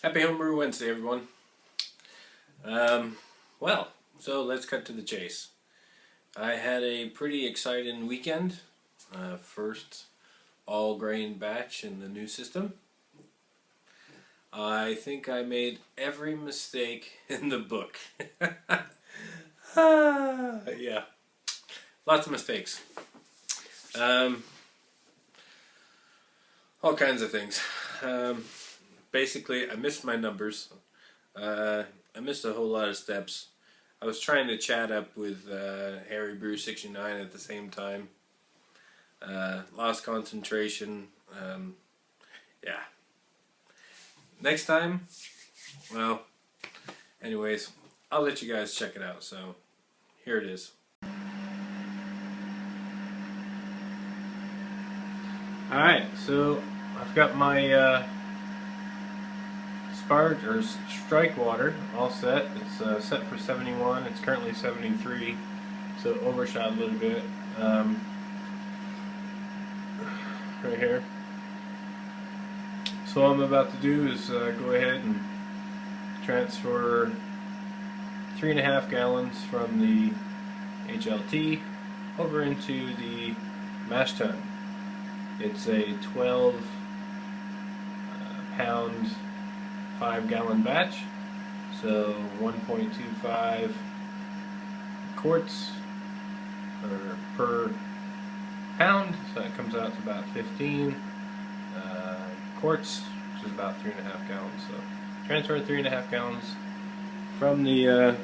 Happy Homebrew Wednesday, everyone. So let's cut to the chase. I had a pretty exciting weekend. First all-grain batch in the new system. I think I made every mistake in the book. Yeah, lots of mistakes. All kinds of things. Basically, I missed my numbers. I missed a whole lot of steps. I was trying to chat up with Brew 69 at the same time. Lost concentration. Yeah. Next time, well, anyways, I'll let you guys check it out. So, here it is. Alright, so I've got my sparge or strike water all set. It's set for 71. It's currently 73, so overshot a little bit. Right here. So all I'm about to do is go ahead and transfer 3.5 gallons from the HLT over into the mash tun. It's a 12 pound 5-gallon batch, so 1.25 quarts per pound, so that comes out to about 15 quarts, which is about 3.5 gallons. So transfer 3.5 gallons from the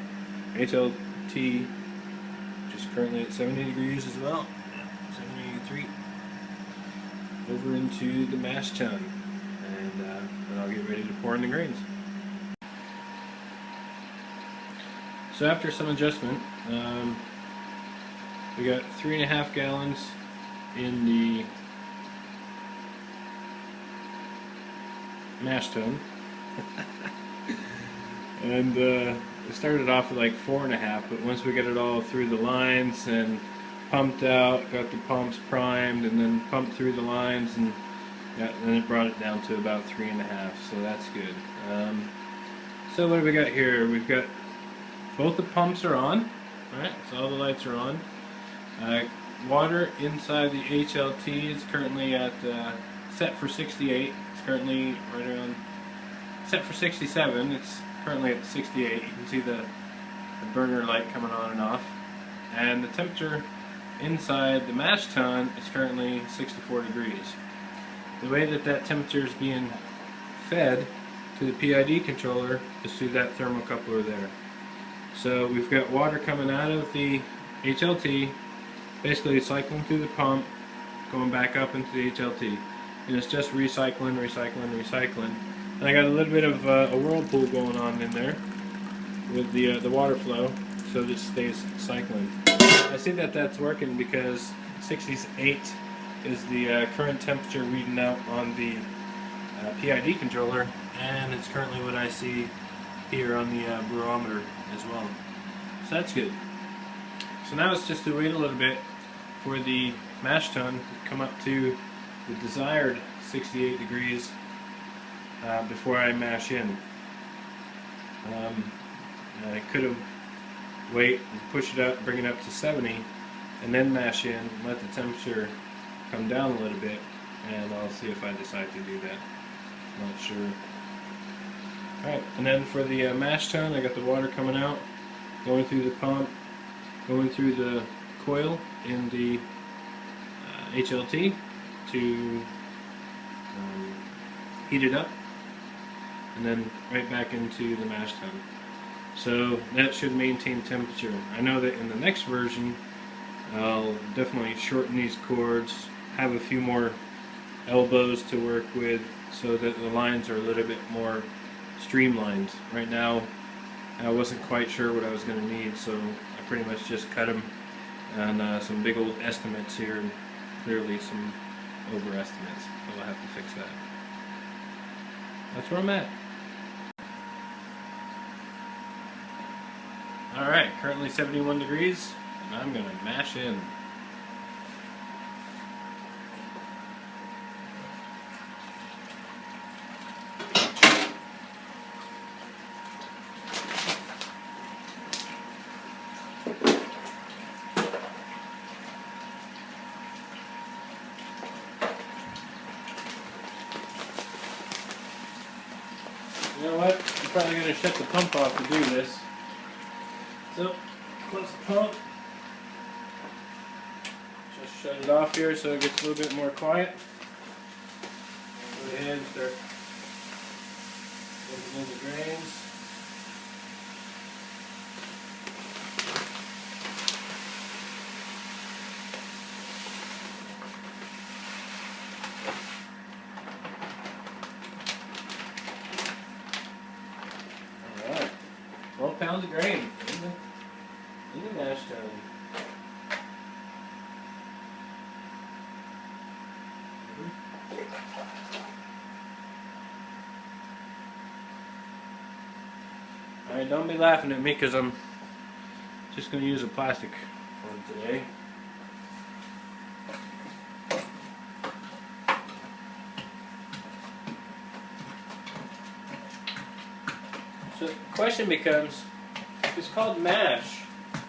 HLT, which is currently at 70 degrees as well, 73, over into the mash tun. And then I'll get ready to pour in the grains. So after some adjustment, we got 3.5 gallons in the mash tun. And it started off with like 4.5, but once we got it all through the lines and pumped out, got the pumps primed, and then pumped through the lines, and then it brought it down to about 3.5, so that's good. So what do we got here? We've got both the pumps are on, alright, so all the lights are on. Water inside the HLT is currently at set for 68. It's currently right around set for 67. It's currently at 68. You can see the burner light coming on and off. And the temperature inside the mash tun is currently 64 degrees. The way that temperature is being fed to the PID controller is through that thermocoupler there. So we've got water coming out of the HLT, basically cycling through the pump, going back up into the HLT. And it's just recycling, recycling, recycling. And I got a little bit of a whirlpool going on in there with the water flow, so this stays cycling. I see that that's working because 68 is the current temperature reading out on the PID controller, and it's currently what I see here on the barometer as well. So that's good. So now it's just to wait a little bit for the mash tun to come up to the desired 68 degrees before I mash in. I could have wait and push it up, bring it up to 70, and then mash in, let the temperature come down a little bit, and I'll see if I decide to do that. I'm not sure. Alright, and then for the mash tun, I got the water coming out, going through the pump, going through the coil in the HLT to heat it up, and then right back into the mash tun. So that should maintain temperature. I know that in the next version I'll definitely shorten these cords, have a few more elbows to work with so that the lines are a little bit more streamlined. Right now I wasn't quite sure what I was going to need, so I pretty much just cut them on some big old estimates here, and clearly some overestimates, so I'll have to fix that. That's where I'm at. Alright, currently 71 degrees, and I'm going to mash in. You know what? I'm probably going to shut the pump off to do this. So, close the pump. Just shut it off here so it gets a little bit more quiet. Go ahead and start putting in the grains. Alright, 12 pounds of grain in the mash tun. Alright, don't be laughing at me because I'm just going to use a plastic one today. So the question becomes, if it's called mash, how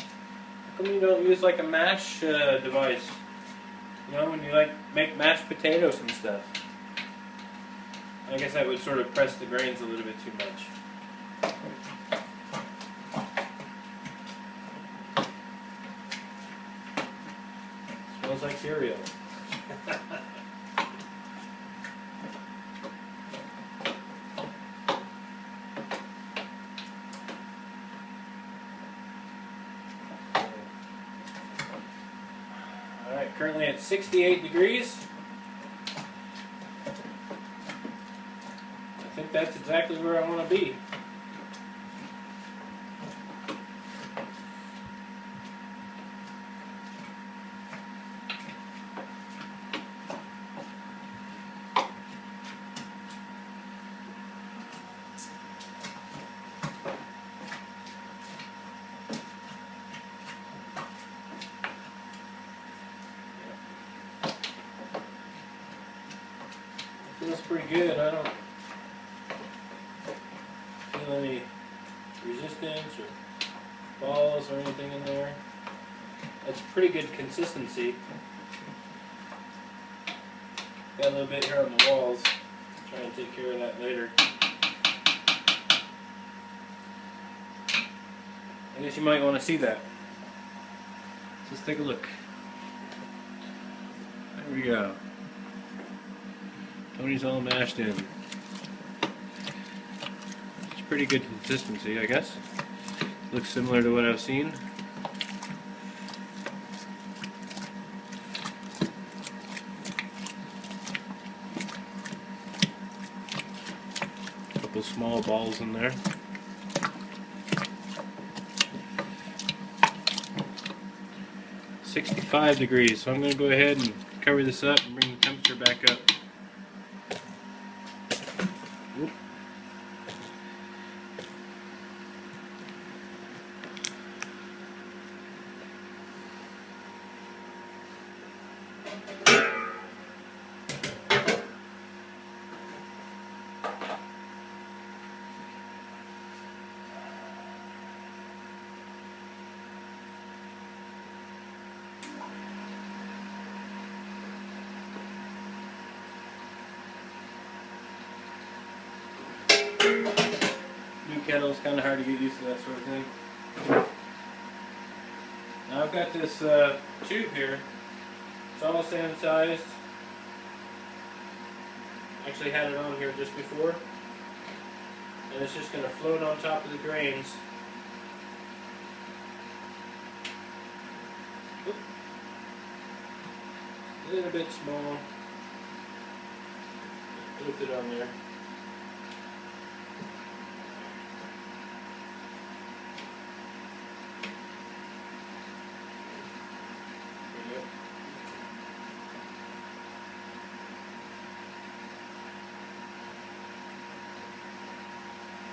come you don't use like a mash device? You know, when you like make mashed potatoes and stuff. I guess that would sort of press the grains a little bit too much. Smells like cereal. Alright, currently at 68 degrees. I think that's exactly where I want to be. Feels pretty good. I don't feel any resistance or balls or anything in there. That's pretty good consistency. Got a little bit here on the walls. Try and take care of that later. I guess you might want to see that. Let's take a look. There we go. Tony's all mashed in. It's pretty good consistency, I guess. Looks similar to what I've seen. A couple small balls in there. .65 degrees, so I'm going to go ahead and cover this up and bring the temperature back up. Whoop. New kettle is kind of hard to get used to that sort of thing. Now I've got this tube here. It's all sanitized. Actually had it on here just before. And it's just going to float on top of the grains. Oop. A little bit small. Lift it on there.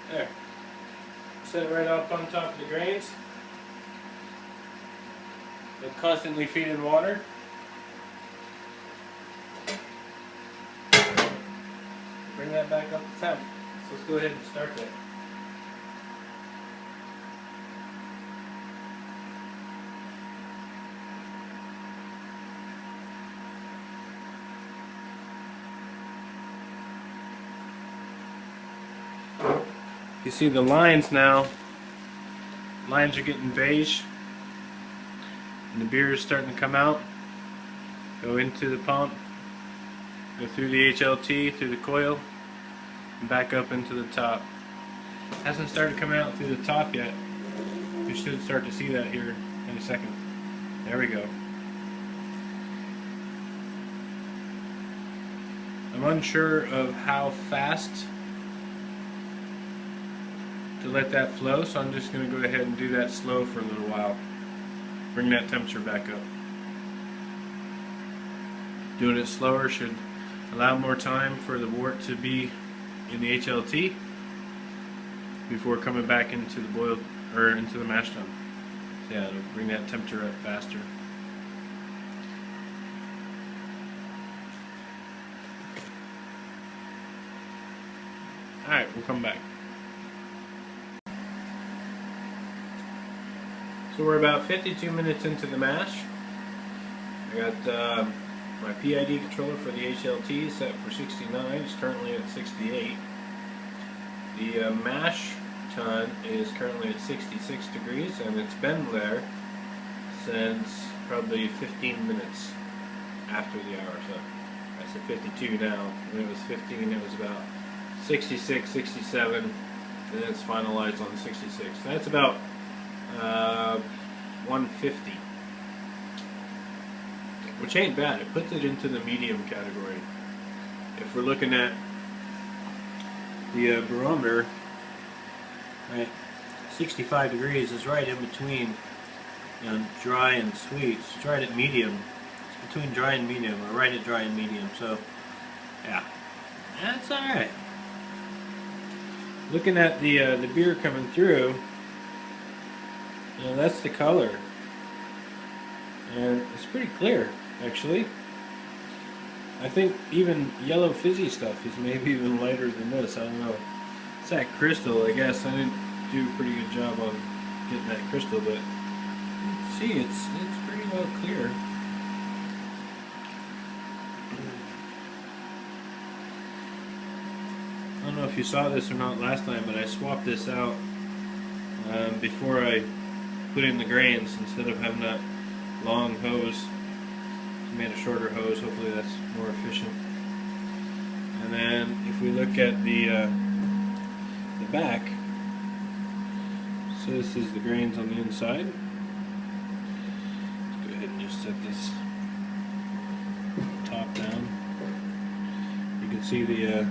There. Set it right up on top of the grains. They'll constantly feed in water. Bring that back up to temp. So let's go ahead and start that. You see the lines now. Lines are getting beige, and the beer is starting to come out. Go into the pump, go through the HLT, through the coil, and back up into the top. Hasn't started coming out through the top yet. You should start to see that here in a second. There we go. I'm unsure of how fast to let that flow, so I'm just going to go ahead and do that slow for a little while. Bring that temperature back up. Doing it slower should allow more time for the wort to be in the HLT before coming back into the boiled or into the mash tun. So yeah, it'll bring that temperature up faster. Alright, we'll come back. So we're about 52 minutes into the mash. I got my PID controller for the HLT set for 69. It's currently at 68. The mash tun is currently at 66 degrees, and it's been there since probably 15 minutes after the hour. So I said 52 now. When it was 15, it was about 66, 67, and then it's finalized on 66. That's about 150, which ain't bad. It puts it into the medium category. If we're looking at the barometer, right, 65 degrees is right in between, you know, dry and sweet. It's right at medium. It's between dry and medium, or right at dry and medium. So, yeah, that's all right. Looking at the beer coming through, you know, that's the color, and it's pretty clear, actually. I think even yellow fizzy stuff is maybe even lighter than this. I don't know. It's that crystal, I guess. I didn't do a pretty good job on getting that crystal, but see, it's pretty well clear. I don't know if you saw this or not last time, but I swapped this out before I put in the grains. Instead of having that long hose, I made a shorter hose. Hopefully that's more efficient. And then if we look at the back, so this is the grains on the inside. Let's go ahead and just set this top down. You can see the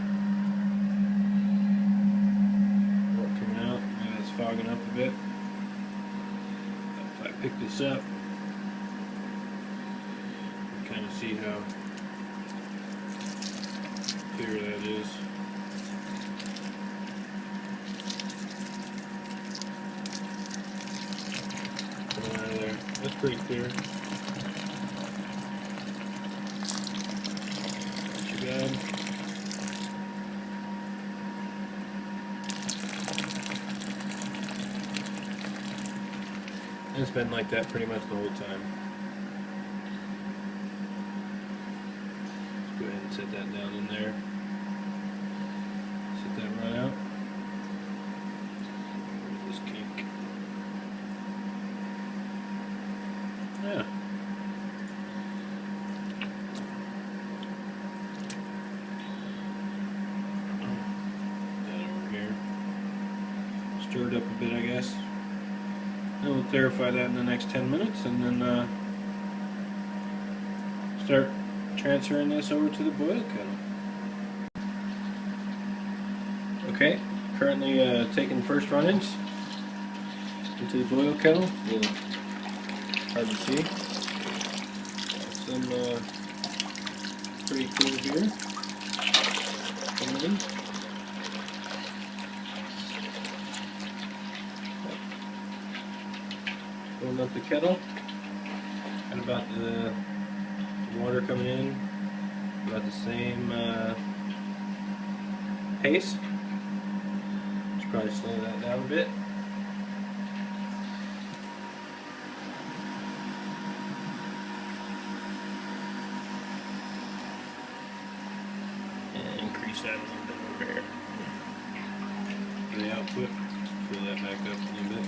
fogging up a bit. If I pick this up, you can kind of see how clear that is. Coming out of there. That's pretty clear. Not too bad. It's been like that pretty much the whole time. Let's go ahead and set that down in there. Set that right out. This kink. Yeah. That over here. Stirred up a bit, I guess. And we'll clarify that in the next 10 minutes, and then start transferring this over to the boil kettle. Okay, currently taking first run-ins into the boil kettle. A little hard to see. Some pretty cool beer coming in. Filling up the kettle, and about the water coming in about the same pace. Should probably slow that down a bit. And increase that a little bit over here. output. Fill that back up a little bit.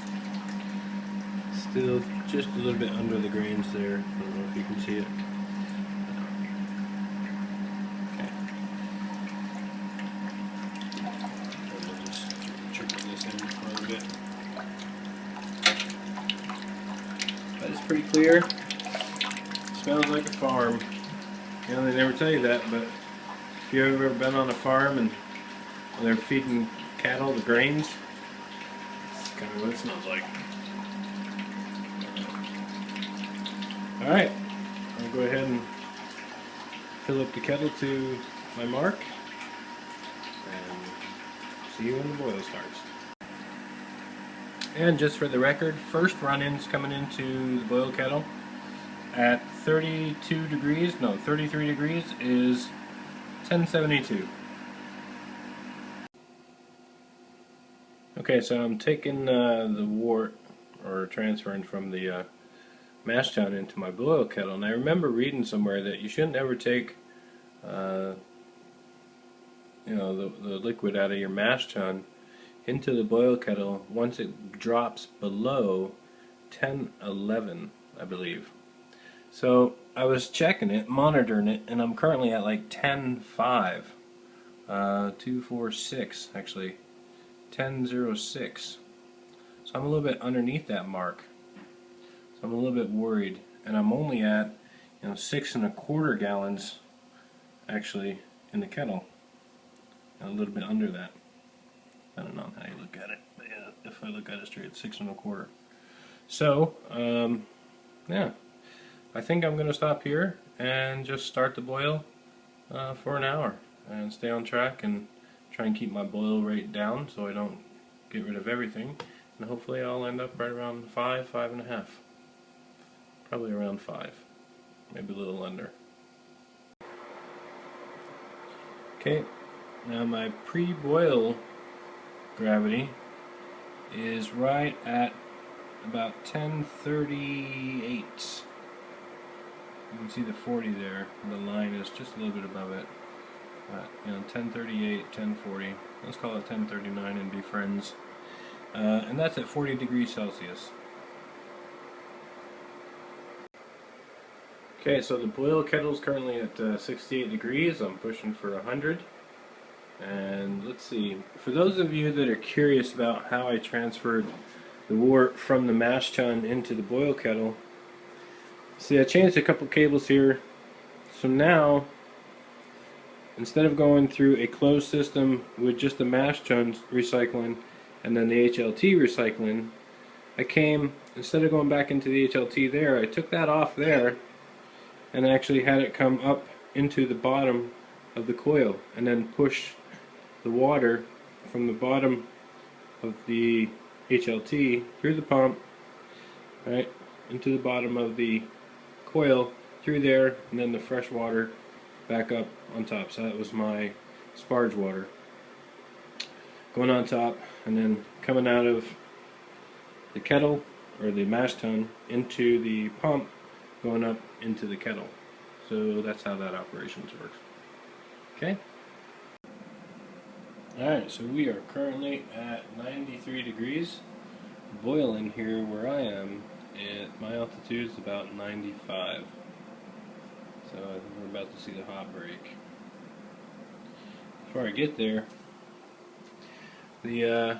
Still just a little bit under the grains there. I don't know if you can see it. Okay. We'll just trickle this in for a bit. But it's pretty clear. It smells like a farm. You know, they never tell you that, but if you've ever been on a farm and they're feeding cattle the grains, it's kind of what it smells like. Alright, I'll go ahead and fill up the kettle to my mark and see you when the boil starts. And just for the record, first run-ins coming into the boil kettle at 33 degrees is 1072. Okay, so I'm taking the wort, or transferring from the mash tun into my boil kettle, and I remember reading somewhere that you shouldn't ever take the liquid out of your mash tun into the boil kettle once it drops below 1011, I believe. So I was checking it, monitoring it, and I'm currently at like 10.5, 246 actually, 10.06. So I'm a little bit underneath that mark. So I'm a little bit worried, and I'm only at 6 1/4 gallons actually in the kettle, and a little bit under that. I don't know how you look at it, but yeah, if I look at it straight, it's 6 1/4. So yeah, I think I'm going to stop here and just start the boil for an hour and stay on track and try and keep my boil rate down so I don't get rid of everything, and hopefully I'll end up right around 5, 5.5. Probably around 5, maybe a little under. Okay, now my pre-boil gravity is right at about 1038. You can see the 40 there. The line is just a little bit above it. 1038, 1040. Let's call it 1039 and be friends. And that's at 40 degrees Celsius. Okay, so the boil kettle is currently at 68 degrees. I'm pushing for 100. And let's see, for those of you that are curious about how I transferred the wort from the mash tun into the boil kettle, see, I changed a couple cables here. So now, instead of going through a closed system with just the mash tun recycling and then the HLT recycling, instead of going back into the HLT there, I took that off there and actually had it come up into the bottom of the coil and then push the water from the bottom of the HLT through the pump, right, into the bottom of the coil, through there, and then the fresh water back up on top. So that was my sparge water going on top and then coming out of the kettle or the mash tun into the pump, going up into the kettle. So that's how that operations works. Okay. Alright, so we are currently at 93 degrees, boiling here where I am. My altitude is about 95. So I think we're about to see the hot break. Before I get there, the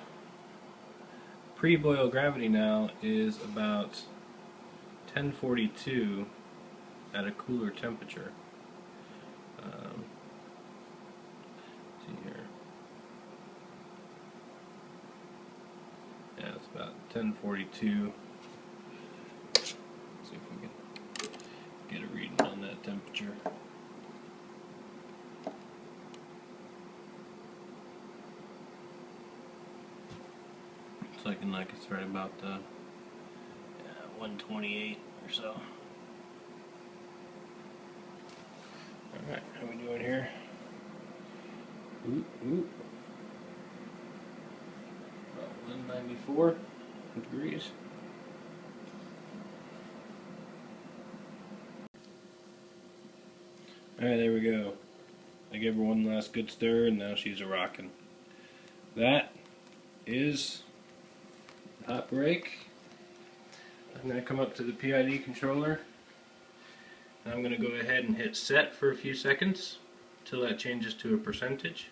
pre-boil gravity now is about 1042 at a cooler temperature. See here. Yeah, it's about 1042. Let's see if we can get a reading on that temperature. It's looking like it's right about 128 or so. Alright, how we doing here? About 194 degrees. Alright, there we go. I gave her one last good stir and now she's a rockin'. That is the hot break. I'm going to come up to the PID controller. I'm going to go ahead and hit set for a few seconds until that changes to a percentage.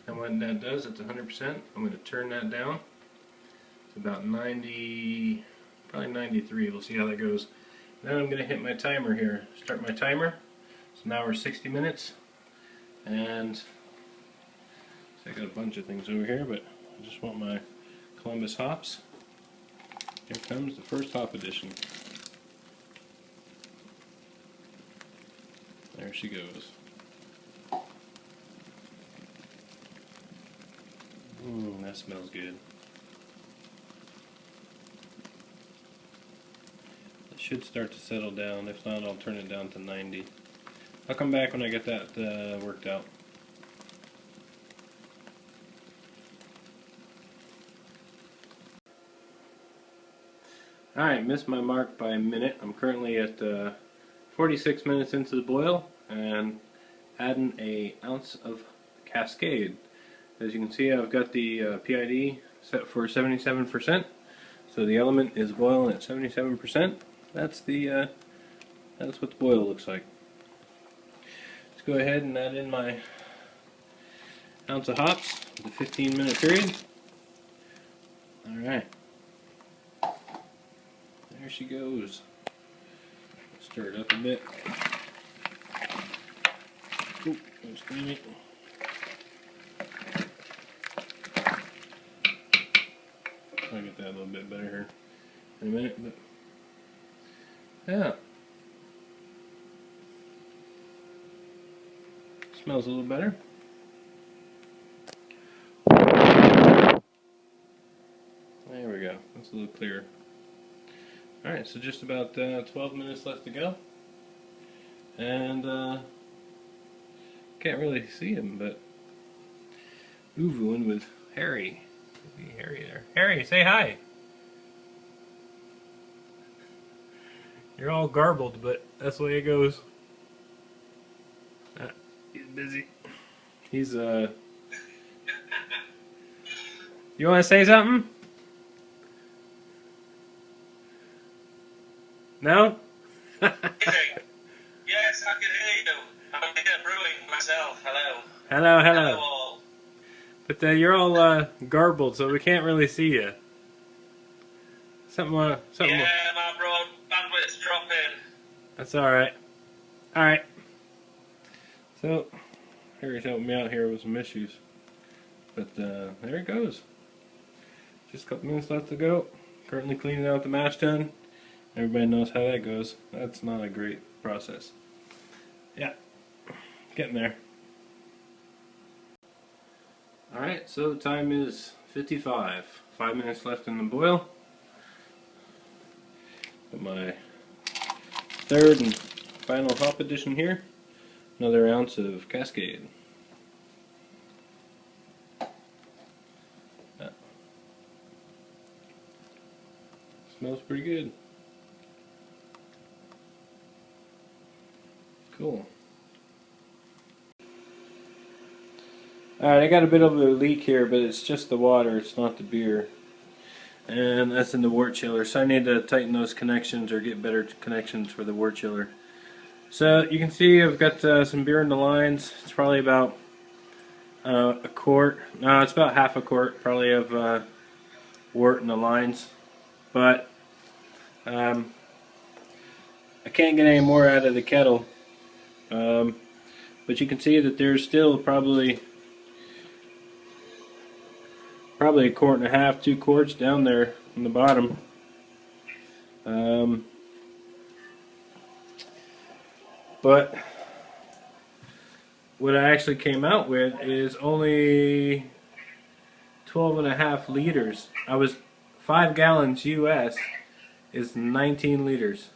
And when that does, it's 100%. I'm going to turn that down to about 90, probably 93. We'll see how that goes. Then I'm going to hit my timer here. Start my timer. So now we're 60 minutes. And so I got a bunch of things over here, but I just want my Columbus hops. Here comes the first hop edition. There she goes. That smells good. It should start to settle down. If not, I'll turn it down to 90. I'll come back when I get that worked out. Alright, missed my mark by a minute. I'm currently at 46 minutes into the boil and adding an ounce of Cascade. As you can see, I've got the PID set for 77%, so the element is boiling at 77%. That's what the boil looks like. Let's go ahead and add in my ounce of hops with a 15-minute period. All right, there she goes. Stir it up a bit. Oop, don't scream it. I'll get that a little bit better here in a minute, but yeah. Smells a little better. There we go. That's a little clearer. Alright, so just about 12 minutes left to go. And can't really see him, but oovooing with Harry. Could be Harry there. Harry, say hi! You're all garbled, but that's the way it goes. He's busy. He's You want to say something? No? Yes, I can hear you. I'm here brewing myself. Hello. Hello, hello. Hello all. But you're all garbled, so we can't really see you. Something. Yeah, my broad bandwidth's dropping. That's all right. All right. So, Harry's helping me out here with some issues, but there it goes. Just a couple minutes left to go. Currently cleaning out the mash tun. Everybody knows how that goes. That's not a great process. Yeah, getting there. Alright, so the time is 55. 5 minutes left in the boil. Put my third and final hop addition here. Another ounce of Cascade. Yeah. Smells pretty good. Cool. Alright, I got a bit of a leak here, but it's just the water, it's not the beer. And that's in the wort chiller, so I need to tighten those connections or get better connections for the wort chiller. So you can see I've got some beer in the lines. It's probably about a quart. No, it's about half a quart probably of wort in the lines. But I can't get any more out of the kettle. But you can see that there's still probably a quart and a half, 2 quarts down there on the bottom. But what I actually came out with is only 12.5 liters. I was 5 gallons US is 19 liters.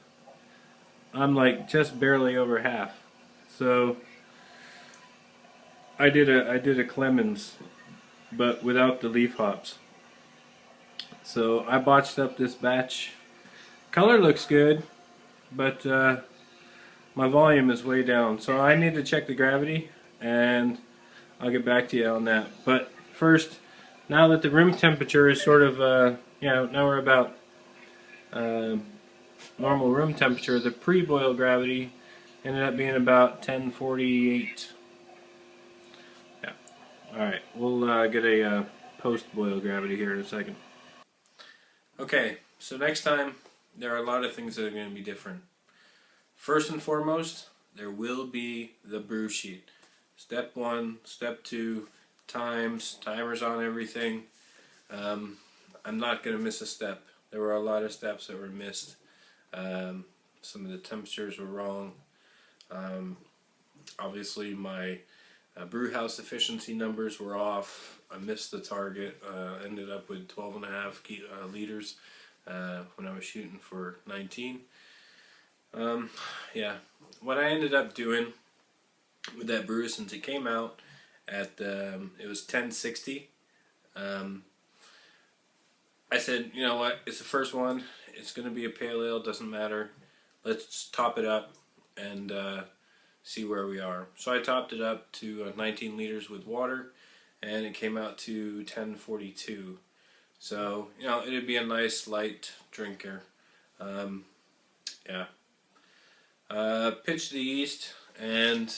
I'm like just barely over half. So I did a Clemens, but without the leaf hops. So I botched up this batch. Color looks good, but my volume is way down. So I need to check the gravity, and I'll get back to you on that. But first, now that the room temperature is sort of, now we're about normal room temperature, the pre-boil gravity ended up being about 1048. Yeah. Alright, we'll get a post-boil gravity here in a second. Okay, so next time, there are a lot of things that are going to be different. First and foremost, there will be the brew sheet. Step 1, Step 2, timers on everything. I'm not going to miss a step. There were a lot of steps that were missed. Some of the temperatures were wrong. Obviously my brew house efficiency numbers were off. I missed the target. Ended up with 12.5 liters when I was shooting for 19. Yeah, what I ended up doing with that brew, since it came out at it was 1060, I said, you know what, it's the first one, it's going to be a pale ale, doesn't matter, let's top it up and see where we are. So I topped it up to 19 liters with water, and it came out to 1042. So, you know, it'd be a nice light drinker. Yeah. Pitched the yeast and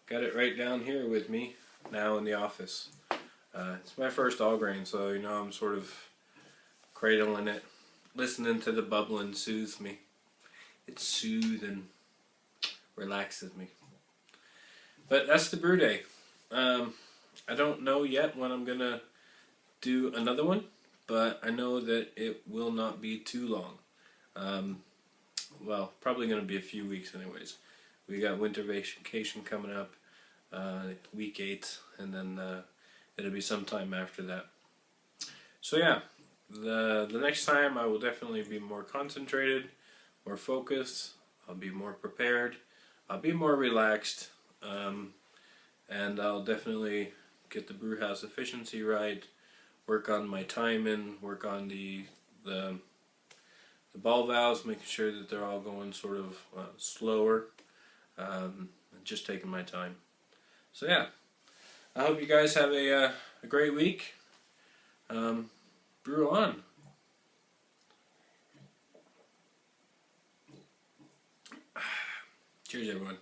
got it right down here with me now in the office. It's my first all grain, so you know I'm sort of cradling it, listening to the bubbling soothes me. It soothes and relaxes me. But that's the brew day. I don't know yet when I'm gonna do another one, but I know that it will not be too long. Well, probably going to be a few weeks anyways. We got winter vacation coming up, week 8, and then it'll be sometime after that. So yeah, the next time I will definitely be more concentrated, more focused, I'll be more prepared, I'll be more relaxed, and I'll definitely get the brew house efficiency right, work on my timing, work on the ball valves, making sure that they're all going sort of slower, just taking my time. So yeah, I hope you guys have a great week. Brew on. Cheers, everyone.